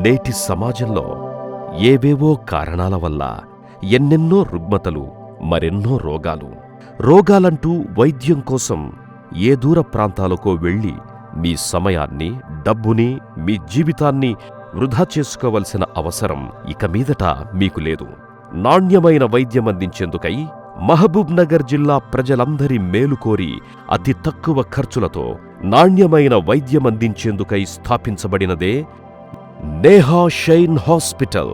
నేటి సమాజంలో ఏవేవో కారణాల వల్ల ఎన్నెన్నో రుగ్మతలు, మరెన్నో రోగాలంటూ వైద్యం కోసం ఏ దూర ప్రాంతాలకో వెళ్ళి మీ సమయాన్ని, డబ్బుని, మీ జీవితాన్ని వృధా చేసుకోవలసిన అవసరం ఇక మీదట మీకు లేదు. నాణ్యమైన వైద్యం అందించేందుకై మహబూబ్ నగర్ జిల్లా ప్రజలందరి మేలు కోరి అతి తక్కువ ఖర్చులతో నాణ్యమైన వైద్యం అందించేందుకై స్థాపించబడినదే Neha Shine hospital.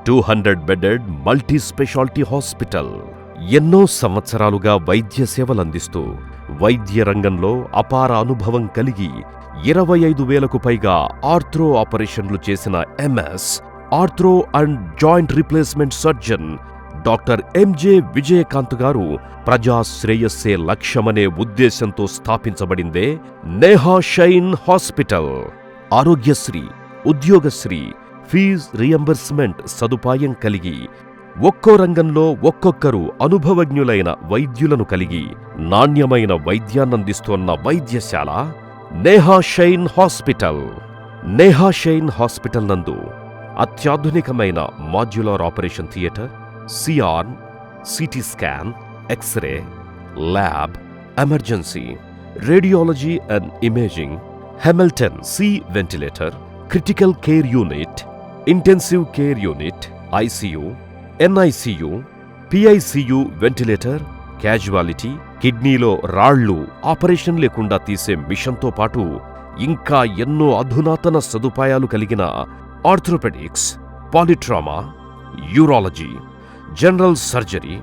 200 bedded multi speciality hospital. ఎన్నో సంవత్సరాలుగా వైద్య సేవలందిస్తూ వైద్య రంగంలో అపార అనుభవం కలిగి 25,000కు పైగా ఆర్థ్రో ఆపరేషన్లు చేసిన MS arthro and joint replacement surgeon doctor MJ Vijayakanth గారు ప్రజా శ్రేయస్సే లక్ష్యమనే ఉద్దేశంతో స్థాపించబడిందే Neha Shine hospital. Aarogyasri, Udyogasri, fee reimbursement సదుపాయం కలిగి ఒక్కో రంగంలో ఒక్కొక్కరు అనుభవజ్ఞులైన వైద్యులను కలిగి నాణ్యమైన వైద్యాన్నందిస్తోన్న వైద్యశాల Neha Shine hospital. Neha Shine hospital నందు అత్యాధునికమైన modular operation theatre, C arm, CT scan, X ray, lab, emergency, radiology and imaging, Hamilton C ventilator, critical care unit, intensive care unit, ICU, NICU, PICU ventilator, casualty, కిడ్నీలో రాళ్లు ఆపరేషన్ లేకుండా తీసే మిషన్తో పాటు ఇంకా ఎన్నో అధునాతన సదుపాయాలు కలిగిన orthopaedics, polytrauma, urology, general surgery,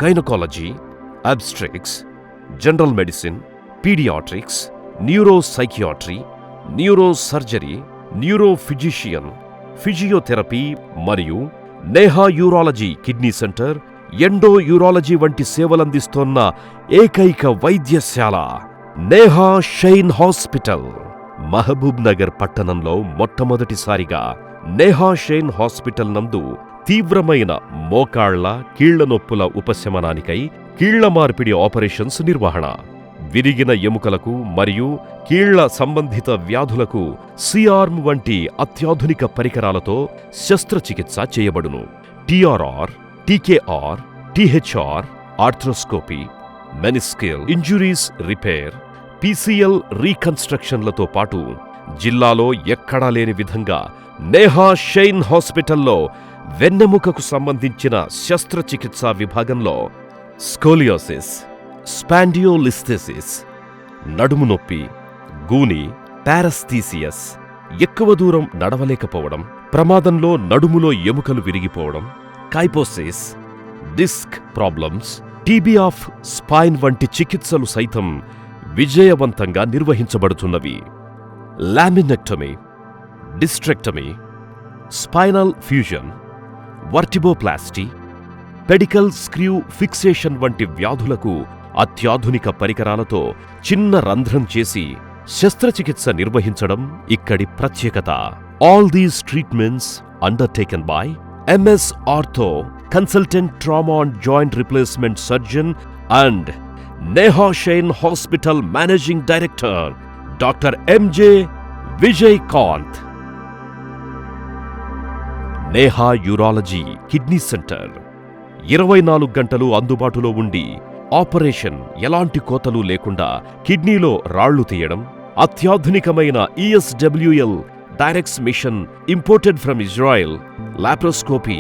gynaecology, obstetrics, general medicine, paediatrics, neuro psychiatry, neuro surgery, neuro physician, physiotherapy మరియు Neha urology kidney centre, endo urology వంటి సేవలందిస్తోన్న ఏకైక వైద్యశాల Neha Shine hospital. Mahbubnagar పట్టణంలో మొట్టమొదటిసారిగా నేహా షైన్ హాస్పిటల్ నందు తీవ్రమైన మోకాళ్ల, కీళ్ల నొప్పుల ఉపశమనానికై కీళ్ల మార్పిడి ఆపరేషన్స్ నిర్వహణ, విరిగిన ఎముకలకు మరియు కీళ్ల సంబంధిత వ్యాధులకు సిఆర్మ్ వంటి అత్యాధునిక పరికరాలతో శస్త్రచికిత్స చేయబడును. TRR, TKR, THR, arthroscopy, meniscal injuries repair, PCL రీకన్స్ట్రక్షన్లతో పాటు జిల్లాలో ఎక్కడా లేని విధంగా నేహా షైన్ హాస్పిటల్లో వెన్నెముకకు సంబంధించిన శస్త్రచికిత్సా విభాగంలో స్కోలియోసిస్, స్పాండియోలిస్థెసిస్, నడుము నొప్పి, గూని, పారస్థీసియస్, ఎక్కువ దూరం నడవలేకపోవడం, ప్రమాదంలో నడుములో ఎముకలు విరిగిపోవడం, kyphosis, disc problems, TB of spine వంటి చికిత్సలు సైతం విజయవంతంగా నిర్వహించబడుతున్నవి. Laminectomy, discectomy, spinal fusion, vertebroplasty, pedicle screw fixation వంటి వ్యాధులకు అత్యాధునిక పరికరాలతో చిన్న రంధ్రం చేసి శస్త్రచికిత్స నిర్వహించడం ఇక్కడి ప్రత్యేకత. All these treatments undertaken by MS ortho consultant trauma and joint replacement surgeon and Neha Shine hospital managing director doctor MJ Vijaykanth. Neha urology kidney centre 24 గంటలు అందుబాటులో ఉండి ఆపరేషన్ ఎలాంటి కోతలు లేకుండా కిడ్నీలో రాళ్లు తీయడం, అత్యాధునికమైన ESWL Direx machine imported from Israel, laparoscopy,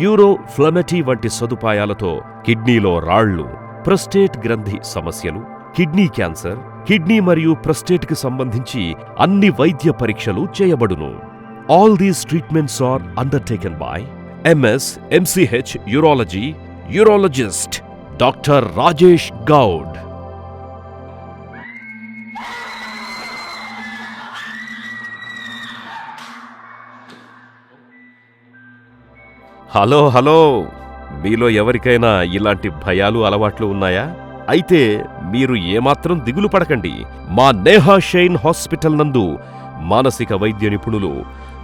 uroflowmetry వంటి సదుపాయాలతో కిడ్నీలో రాళ్లు, ప్రొస్టేట్ గ్రంథి సమస్యలు, కిడ్నీ క్యాన్సర్, కిడ్నీ మరియు ప్రొస్టేట్కి సంబంధించి అన్ని వైద్య పరీక్షలు చేయబడును. All these treatments are undertaken by MS MCH Urology Urologist Dr. Rajesh Gaud. Hello మీలో ఎవరికైనా ఇలాంటి భయాలు అలవాట్లు ఉన్నాయా? అయితే మీరు ఏమాత్రం దిగులు పడకండి. మా నేహా షైన్ హాస్పిటల్ నందు మానసిక వైద్య నిపుణులు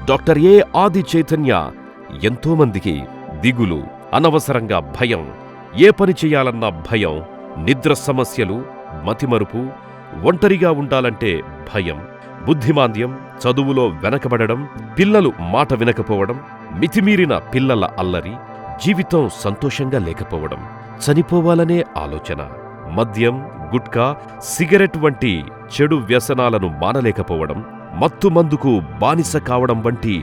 డాక్టర్ ఏ ఆది చైతన్య ఎంతోమందికి దిగులు, అనవసరంగా భయం, ఏ పని చేయాలన్నా భయం, నిద్ర సమస్యలు, మతిమరుపు, ఒంటరిగా ఉండాలంటే భయం, బుద్ధిమాంద్యం, చదువులో వెనకబడడం, పిల్లలు మాట వినకపోవడం, మితిమీరిన పిల్లల అల్లరి, జీవితం సంతోషంగా లేకపోవడం, చనిపోవాలనే ఆలోచన, మద్యం, గుట్కా, సిగరెట్ వంటి చెడు వ్యసనాలను మానలేకపోవడం, మత్తుమందుకు బానిస కావడం వంటి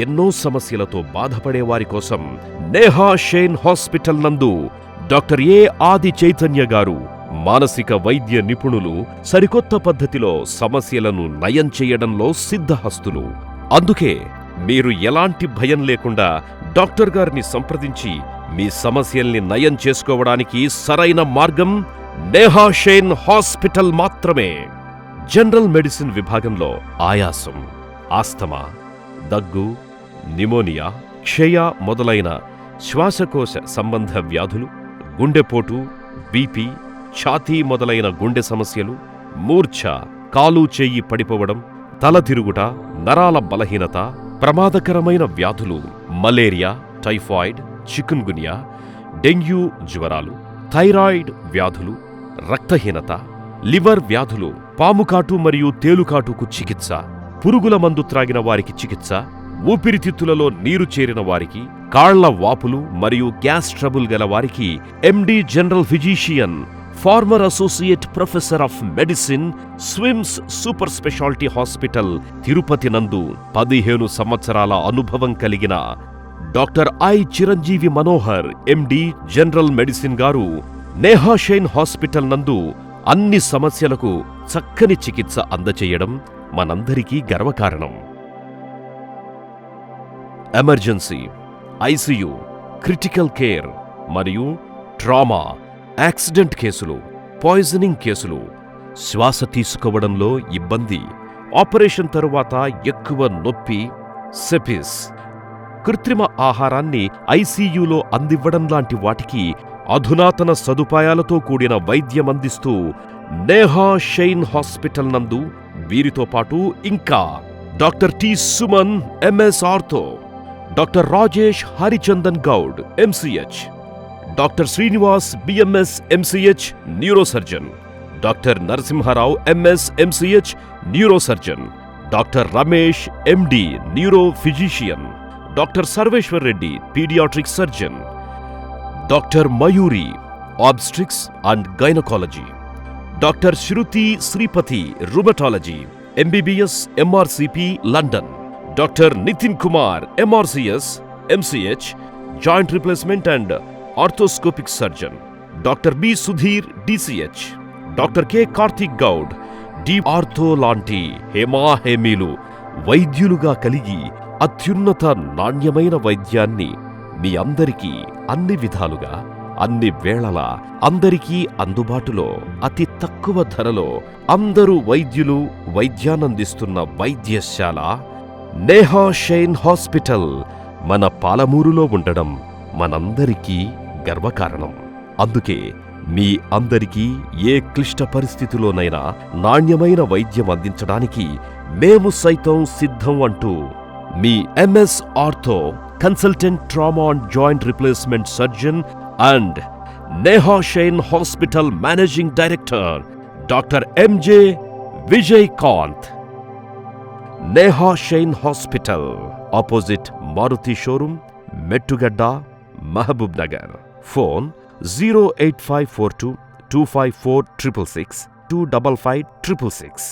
ఎన్నో సమస్యలతో బాధపడేవారి కోసం నేహా షెయిన్ హాస్పిటల్ నందు డాక్టర్ ఏ ఆది చైతన్య గారు, మానసిక వైద్య నిపుణులు, సరికొత్త పద్ధతిలో సమస్యలను నయం చేయడంలో సిద్ధహస్తులు. అందుకే మీరు ఎలాంటి భయం లేకుండా డాక్టర్ గారిని సంప్రదించి మీ సమస్యల్ని నయం చేసుకోవడానికి సరైన మార్గం నేహా షెయిన్ హాస్పిటల్ మాత్రమే. జనరల్ మెడిసిన్ విభాగంలో ఆయాసం, ఆస్తమా, దగ్గు, నిమోనియా, క్షయ మొదలైన శ్వాసకోశ సంబంధ వ్యాధులు, గుండెపోటు, బీపీ, ఛాతీ మొదలైన గుండె సమస్యలు, మూర్ఛ, కాలు చెయ్యి పడిపోవడం, తల తిరుగుట, నరాల బలహీనత, ప్రమాదకరమైన వ్యాధులు, మలేరియా, టైఫాయిడ్, చికున్గున్యా, డెంగ్యూ జ్వరాలు, థైరాయిడ్ వ్యాధులు, రక్తహీనత, లివర్ వ్యాధులు, పాముకాటు మరియు తేలుకాటుకు చికిత్స, పురుగుల మందు త్రాగిన వారికి చికిత్స, ఊపిరితిత్తులలో నీరు చేరిన వారికి, కాళ్ల వాపులు మరియు గ్యాస్ ట్రబుల్ గల వారికి MD general physician, former associate professor of medicine, SVIMS super speciality hospital Tirupati నందు 15 సంవత్సరాల అనుభవం కలిగిన doctor I Chiranjeevi Manohar MD general medicine గారు నేహా షెయిన్ హాస్పిటల్ నందు అన్ని సమస్యలకు చక్కని చికిత్స అందచేయడం మనందరికీ గర్వకారణం. ఎమర్జెన్సీ, ఐసీయూ, క్రిటికల్ కేర్ మరియు ట్రామా, యాక్సిడెంట్ కేసులు, పాయిజనింగ్ కేసులు, శ్వాస తీసుకోవడంలో ఇబ్బంది, ఆపరేషన్ తరువాత ఎక్కువ నొప్పి, సెపిస్, కృత్రిమ ఆహారాన్ని ఐసీయూలో అందివ్వడం లాంటి వాటికి అధునాతన సదుపాయాలతో కూడిన వైద్యమందిస్తూ నేహా షెయిన్ హాస్పిటల్ నందు వీరితో పాటు ఇంకా doctor T Suman MS ortho, doctor Rajesh Harichandan Goud MCh, doctor Srinivas BMS MCh neurosurgeon, doctor Narasimharao MS MCh neurosurgeon, doctor Ramesh MD neuro physician, doctor Sarveshwar Reddy paediatric surgeon, doctor Mayuri obstetrics and gynaecology, doctor Shruti Sripathi rheumatology MBBS MRCP London, doctor Nitin Kumar MRCS MCh joint replacement and arthroscopic surgeon, doctor B Sudheer DCH, doctor K Karthik Goud D ortho లాంటి హేమాహేమీలు వైద్యులుగా కలిగి అత్యున్నత నాణ్యమైన వైద్యాన్ని మీ అందరికీ అన్ని విధాలుగా, అన్ని వేళలా, అందరికీ అందుబాటులో, అతి తక్కువ ధరలో అందరూ వైద్యులు వైద్యానందిస్తున్న వైద్యశాల నేహా షెయిన్ హాస్పిటల్ మన పాలమూరులో ఉండడం మనందరికీ గర్వకారణం. అందుకే మీ అందరికీ ఏ క్లిష్ట పరిస్థితిలోనైనా నాణ్యమైన వైద్యం అందించడానికి మేము సైతం సిద్ధం అంటూ మీ MS ortho consultant trauma and joint replacement surgeon and Neha Shine hospital managing director doctor MJ Vijay Kanth. Neha Shine hospital, opposite Maruti showroom, Mettugadda, Mahbubnagar. Phone 08542 254 666 255 666.